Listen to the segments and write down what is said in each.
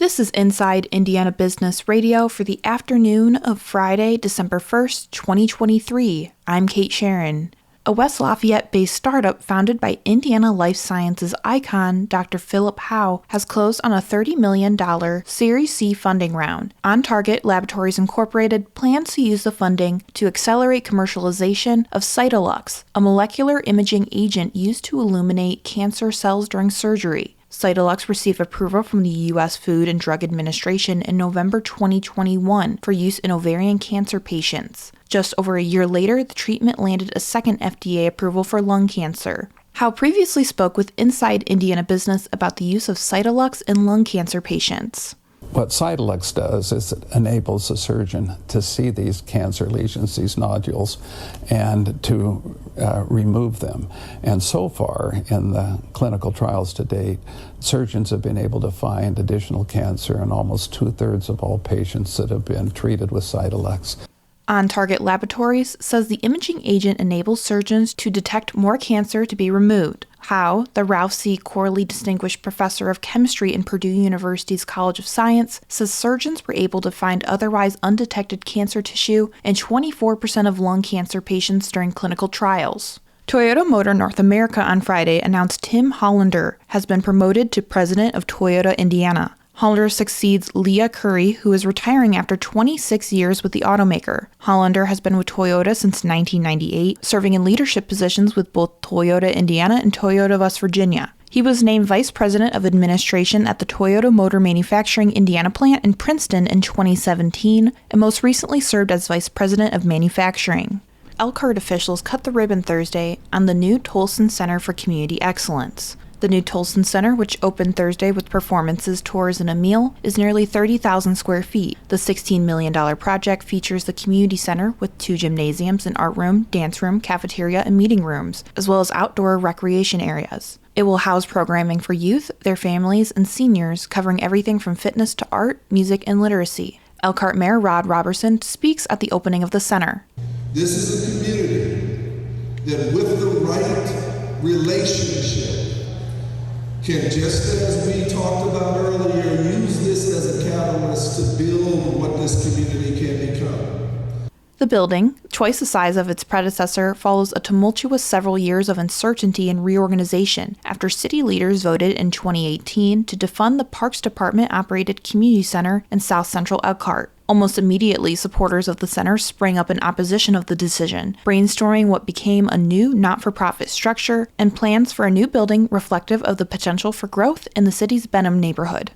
This is Inside Indiana Business Radio for the afternoon of Friday, December 1st, 2023. I'm Kate Sharon. A West Lafayette-based startup founded by Indiana life sciences icon Dr. Philip Howe has closed on a $30 million Series C funding round. OnTarget Laboratories Incorporated plans to use the funding to accelerate commercialization of Cytolux, a molecular imaging agent used to illuminate cancer cells during surgery. Cytolux received approval from the U.S. Food and Drug Administration in November 2021 for use in ovarian cancer patients. Just over a year later, the treatment landed a second FDA approval for lung cancer. Howe previously spoke with Inside Indiana Business about the use of Cytolux in lung cancer patients. What Cytolux does is it enables the surgeon to see these cancer lesions, these nodules, and to remove them. And so far, in the clinical trials to date, surgeons have been able to find additional cancer in almost 2/3 of all patients that have been treated with Cytolux. OnTarget Laboratories says the imaging agent enables surgeons to detect more cancer to be removed. Howe, the Ralph C. Corley Distinguished Professor of Chemistry in Purdue University's College of Science, says surgeons were able to find otherwise undetected cancer tissue in 24% of lung cancer patients during clinical trials. Toyota Motor North America on Friday announced Tim Hollander has been promoted to president of Toyota Indiana. Hollander succeeds Leah Curry, who is retiring after 26 years with the automaker. Hollander has been with Toyota since 1998, serving in leadership positions with both Toyota Indiana and Toyota West Virginia. He was named Vice President of Administration at the Toyota Motor Manufacturing Indiana plant in Princeton in 2017, and most recently served as Vice President of Manufacturing. Elkhart officials cut the ribbon Thursday on the new Tolson Center for Community Excellence. The new Tolson Center, which opened Thursday with performances, tours, and a meal, is nearly 30,000 square feet. The $16 million project features the community center with 2 gymnasiums, an art room, dance room, cafeteria, and meeting rooms, as well as outdoor recreation areas. It will house programming for youth, their families, and seniors, covering everything from fitness to art, music, and literacy. Elkhart Mayor Rod Robertson speaks at the opening of the center. This is a community that, with the right relationship, can, just as we talked about earlier, use this as a catalyst to build what this community can become. The building, twice the size of its predecessor, follows a tumultuous several years of uncertainty and reorganization after city leaders voted in 2018 to defund the Parks Department-operated community center in South Central Elkhart. Almost immediately, supporters of the center sprang up in opposition of the decision, brainstorming what became a new not-for-profit structure and plans for a new building reflective of the potential for growth in the city's Benham neighborhood.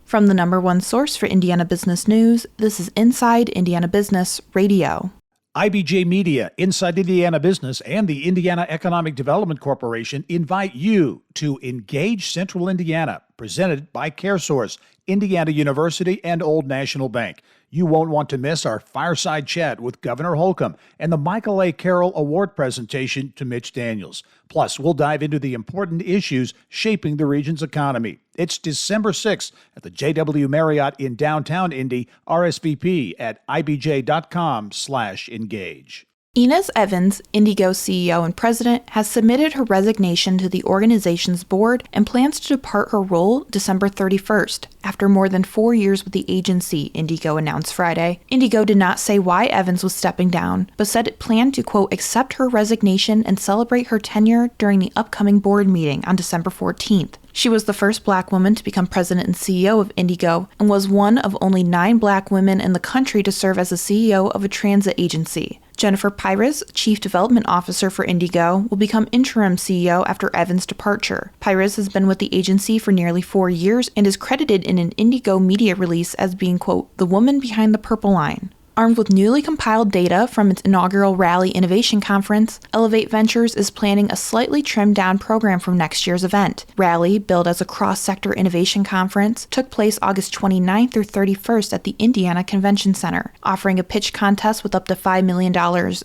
From the #1 source for Indiana business news, this is Inside Indiana Business Radio. IBJ Media, Inside Indiana Business, and the Indiana Economic Development Corporation invite you to Engage Central Indiana, presented by CareSource, Indiana University, and Old National Bank. You won't want to miss our fireside chat with Governor Holcomb and the Michael A. Carroll Award presentation to Mitch Daniels. Plus, we'll dive into the important issues shaping the region's economy. It's December 6th at the JW Marriott in downtown Indy. RSVP at ibj.com/engage. Inez Evans, Indigo CEO and president, has submitted her resignation to the organization's board and plans to depart her role December 31st, after more than 4 years with the agency, Indigo announced Friday. Indigo did not say why Evans was stepping down, but said it planned to, quote, accept her resignation and celebrate her tenure during the upcoming board meeting on December 14th. She was the first Black woman to become president and CEO of Indigo and was one of only 9 Black women in the country to serve as the CEO of a transit agency. Jennifer Pires, Chief Development Officer for Indigo, will become interim CEO after Evans' departure. Pires has been with the agency for nearly 4 years and is credited in an Indigo media release as being, quote, the woman behind the purple line. Armed with newly compiled data from its inaugural Rally Innovation Conference, Elevate Ventures is planning a slightly trimmed-down program from next year's event. Rally, billed as a cross-sector innovation conference, took place August 29th through 31st at the Indiana Convention Center, offering a pitch contest with up to $5 million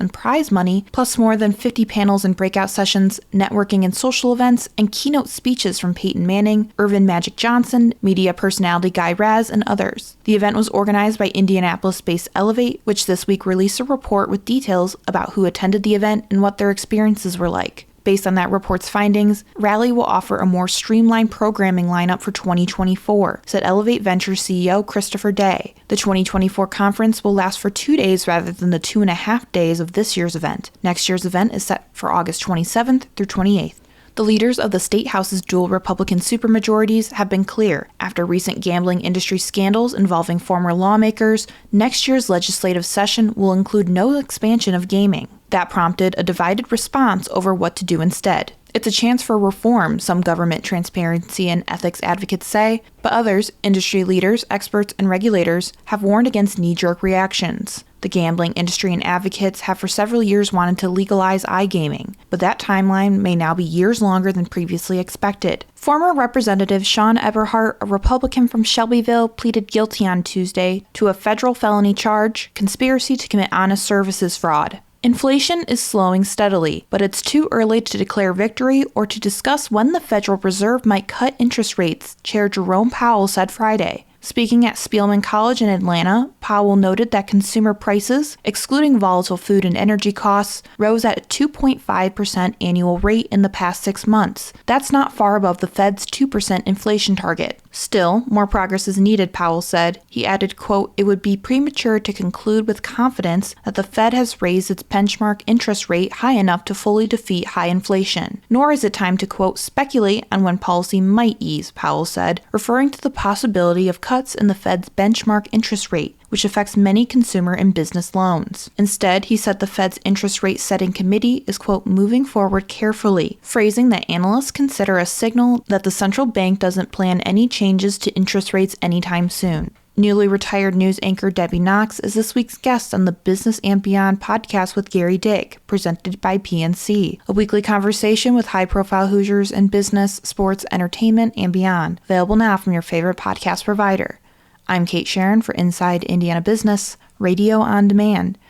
in prize money, plus more than 50 panels and breakout sessions, networking and social events, and keynote speeches from Peyton Manning, Irvin Magic Johnson, media personality Guy Raz, and others. The event was organized by Indianapolis-based Elevate, which this week released a report with details about who attended the event and what their experiences were like. Based on that report's findings, Rally will offer a more streamlined programming lineup for 2024, said Elevate Ventures CEO Christopher Day. The 2024 conference will last for 2 days rather than the 2.5 days of this year's event. Next year's event is set for August 27th through 28th. The leaders of the state house's dual Republican supermajorities have been clear. After recent gambling industry scandals involving former lawmakers, next year's legislative session will include no expansion of gaming. That prompted a divided response over what to do instead. It's a chance for reform, some government transparency and ethics advocates say, but others, industry leaders, experts, and regulators, have warned against knee-jerk reactions. The gambling industry and advocates have for several years wanted to legalize iGaming, but that timeline may now be years longer than previously expected. Former Representative Sean Eberhart, a Republican from Shelbyville, pleaded guilty on Tuesday to a federal felony charge, conspiracy to commit honest services fraud. Inflation is slowing steadily, but it's too early to declare victory or to discuss when the Federal Reserve might cut interest rates, Chair Jerome Powell said Friday. Speaking at Spielman College in Atlanta, Powell noted that consumer prices, excluding volatile food and energy costs, rose at a 2.5% annual rate in the past 6 months. That's not far above the Fed's 2% inflation target. Still, more progress is needed, Powell said. He added, quote, "It would be premature to conclude with confidence that the Fed has raised its benchmark interest rate high enough to fully defeat high inflation. Nor is it time to, quote, speculate on when policy might ease," Powell said, referring to the possibility of cuts in the Fed's benchmark interest rate, which affects many consumer and business loans. Instead, he said the Fed's interest rate setting committee is, quote, moving forward carefully, phrasing that analysts consider a signal that the central bank doesn't plan any changes to interest rates anytime soon. Newly retired news anchor Debbie Knox is this week's guest on the Business and Beyond podcast with Gary Dick, presented by PNC, a weekly conversation with high-profile Hoosiers in business, sports, entertainment, and beyond. Available now from your favorite podcast provider. I'm Kate Sharon for Inside Indiana Business, Radio on Demand.